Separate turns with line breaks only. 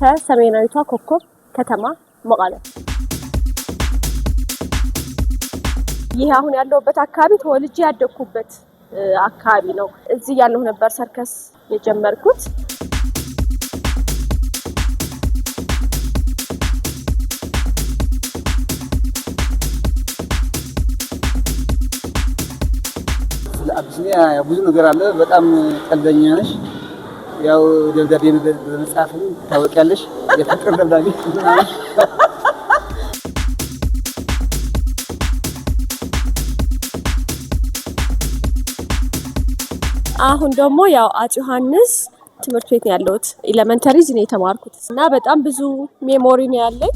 ከሰሜናዊቷ ኮከብ ከተማ መቀለ። ይሄ አሁን ያለሁበት አካባቢ ተወልጄ ያደኩበት አካባቢ ነው። እዚህ ያለሁ ነበር ሰርከስ የጀመርኩት።
አብሲኒያ ብዙ ነገር አለ። በጣም ቀልደኛ ነሽ። ያው ደብዳቤ በመጻፍም ታወቂያለሽ። የፍቅር ደብዳቤ
አሁን ደግሞ ያው አፄ ዮሐንስ ትምህርት ቤት ነው ያለሁት። ኤሌመንተሪ እዚህ ነው የተማርኩት እና በጣም ብዙ ሜሞሪ ነው ያለኝ።